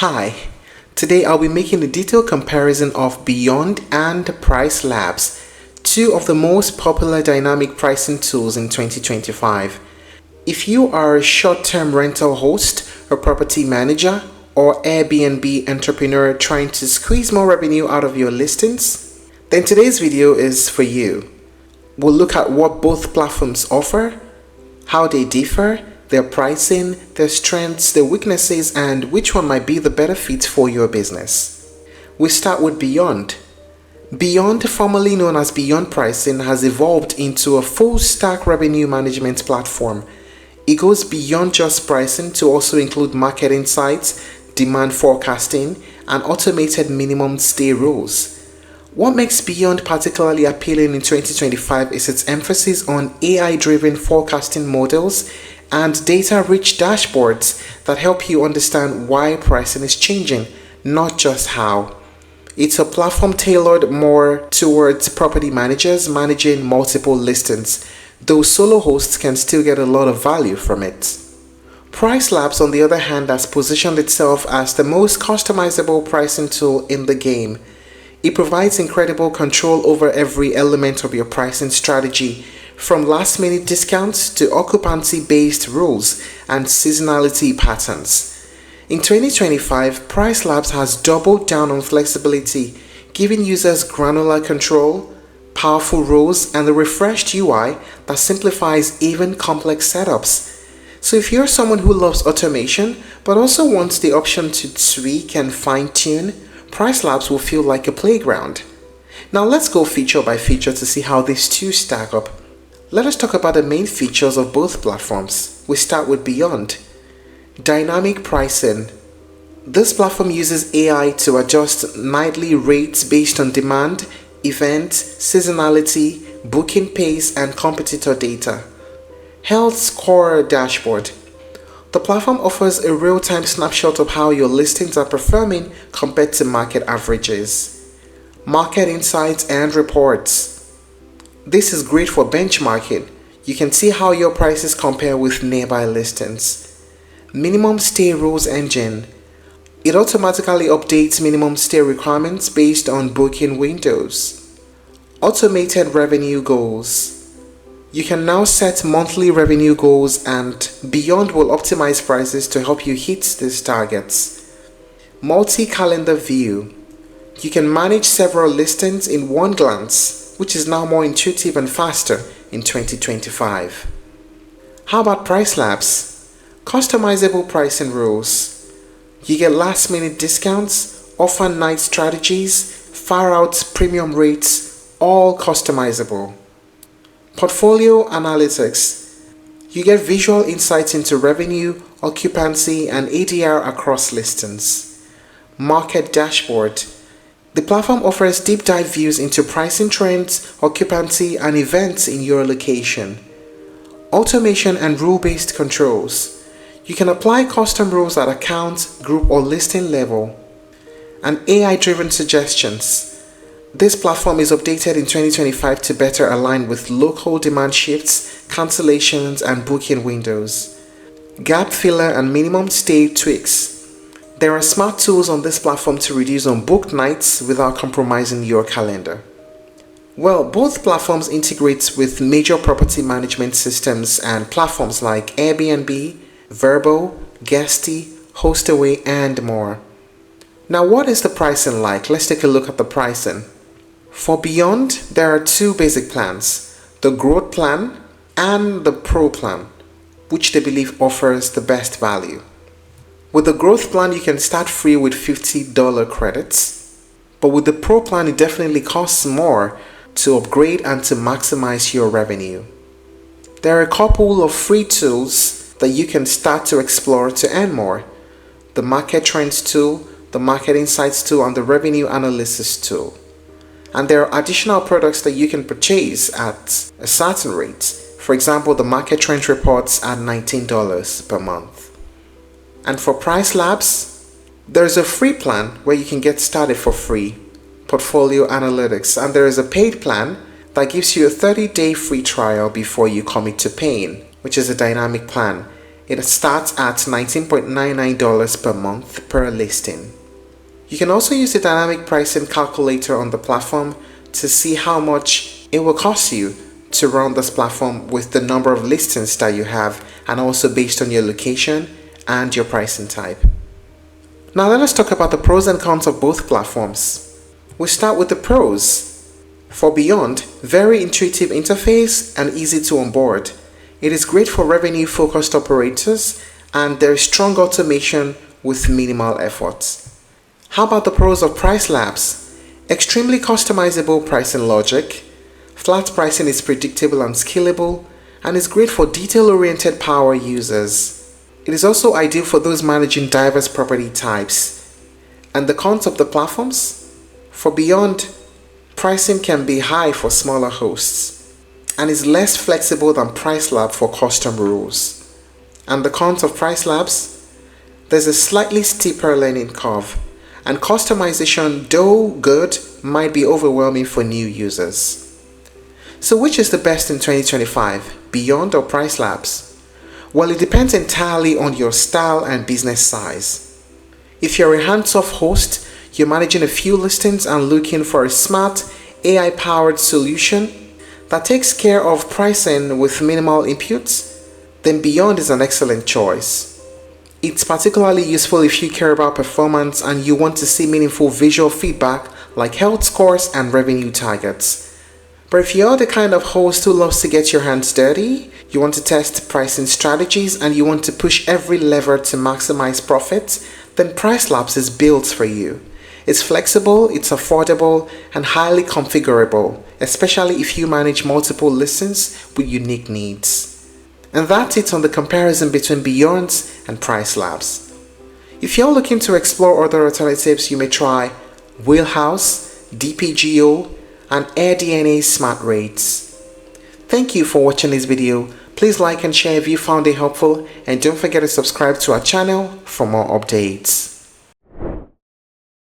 Hi, today I'll be making a detailed comparison of Beyond and PriceLabs, two of the most popular dynamic pricing tools in 2025. If you are a short-term rental host, a property manager, or Airbnb entrepreneur trying to squeeze more revenue out of your listings, then today's video is for you. We'll look at what both platforms offer, how they differ, their pricing, their strengths, their weaknesses, and which one might be the better fit for your business. We start with Beyond. Beyond, formerly known as Beyond Pricing, has evolved into a full-stack revenue management platform. It goes beyond just pricing to also include market insights, demand forecasting, and automated minimum stay rules. What makes Beyond particularly appealing in 2025 is its emphasis on AI-driven forecasting models and data-rich dashboards that help you understand why pricing is changing, not just how. It's a platform tailored more towards property managers managing multiple listings, though solo hosts can still get a lot of value from it. PriceLabs, on the other hand, has positioned itself as the most customizable pricing tool in the game. It provides incredible control over every element of your pricing strategy, from last-minute discounts to occupancy-based rules and seasonality patterns. In 2025, PriceLabs has doubled down on flexibility, giving users granular control, powerful rules, and a refreshed UI that simplifies even complex setups. So if you're someone who loves automation but also wants the option to tweak and fine-tune, PriceLabs will feel like a playground. Now let's go feature by feature to see how these two stack up. Let us talk about the main features of both platforms. We start with Beyond. Dynamic pricing. This platform uses AI to adjust nightly rates based on demand, event, seasonality, booking pace, and competitor data. Health Score Dashboard. The platform offers a real-time snapshot of how your listings are performing compared to market averages. Market insights and reports. This is great for benchmarking. You can see how your prices compare with nearby listings. Minimum stay rules engine. It automatically updates minimum stay requirements based on booking windows. Automated revenue goals. You can now set monthly revenue goals, and Beyond will optimize prices to help you hit these targets. Multi-calendar view. You can manage several listings in one glance, which is now more intuitive and faster in 2025. How about PriceLabs? Customizable pricing rules. You get last-minute discounts, offer night strategies, far-out premium rates, all customizable. Portfolio analytics. You get visual insights into revenue, occupancy, and ADR across listings. Market dashboard. The platform offers deep dive views into pricing trends, occupancy, and events in your location. Automation and rule-based controls. You can apply custom rules at account, group, or listing level. And AI-driven suggestions. This platform is updated in 2025 to better align with local demand shifts, cancellations, and booking windows. Gap filler and minimum stay tweaks. There are smart tools on this platform to reduce unbooked nights without compromising your calendar. Well, both platforms integrate with major property management systems and platforms like Airbnb, Vrbo, Guesty, Hostaway, and more. Now, what is the pricing like? Let's take a look at the pricing. For Beyond, there are two basic plans, the Growth Plan and the Pro Plan, which they believe offers the best value. With the Growth Plan, you can start free with $50 credits, but with the Pro Plan, it definitely costs more to upgrade and to maximize your revenue. There are a couple of free tools that you can start to explore to earn more. The Market Trends tool, the Market Insights tool, and the Revenue Analysis tool. And there are additional products that you can purchase at a certain rate. For example, the Market Trends reports at $19 per month. And for PriceLabs, there's a free plan where you can get started for free, Portfolio Analytics, and there is a paid plan that gives you a 30-day free trial before you commit to paying, which is a dynamic plan. It starts at $19.99 per month per listing. You can also use the dynamic pricing calculator on the platform to see how much it will cost you to run this platform with the number of listings that you have, and also based on your location and your pricing type. Now let us talk about the pros and cons of both platforms. We'll start with the pros. For Beyond, very intuitive interface and easy to onboard. It is great for revenue-focused operators, and there is strong automation with minimal effort. How about the pros of PriceLabs? Extremely customizable pricing logic. Flat pricing is predictable and scalable, and is great for detail-oriented power users. It is also ideal for those managing diverse property types. And the cons of the platforms? For Beyond, pricing can be high for smaller hosts and is less flexible than PriceLab for custom rules. And the cons of PriceLabs? There's a slightly steeper learning curve, and customization, though good, might be overwhelming for new users. So which is the best in 2025, Beyond or PriceLabs? Well, it depends entirely on your style and business size. If you're a hands-off host, you're managing a few listings and looking for a smart, AI-powered solution that takes care of pricing with minimal inputs, then Beyond is an excellent choice. It's particularly useful if you care about performance and you want to see meaningful visual feedback like health scores and revenue targets. But if you're the kind of host who loves to get your hands dirty, you want to test pricing strategies, and you want to push every lever to maximize profits, then PriceLabs is built for you. It's flexible, it's affordable, and highly configurable, especially if you manage multiple listings with unique needs. And that's it on the comparison between Beyond and PriceLabs. If you're looking to explore other alternatives, you may try Wheelhouse, DPGO, and AirDNA Smart Rates. Thank you for watching this video. Please like and share if you found it helpful, and don't forget to subscribe to our channel for more updates.